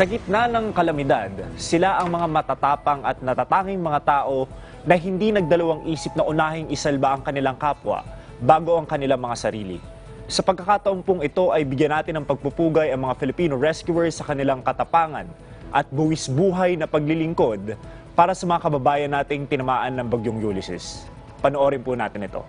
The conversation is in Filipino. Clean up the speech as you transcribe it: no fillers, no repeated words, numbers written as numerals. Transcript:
Sa gitna ng kalamidad, sila ang mga matatapang at natatanging mga tao na hindi nagdalawang isip na unahing isalba ang kanilang kapwa bago ang kanilang mga sarili. Sa pagkakataon pong ito ay bigyan natin ng pagpupugay ang mga Filipino rescuers sa kanilang katapangan at buwis buhay na paglilingkod para sa mga kababayan nating tinamaan ng Bagyong Ulysses. Panoorin po natin ito.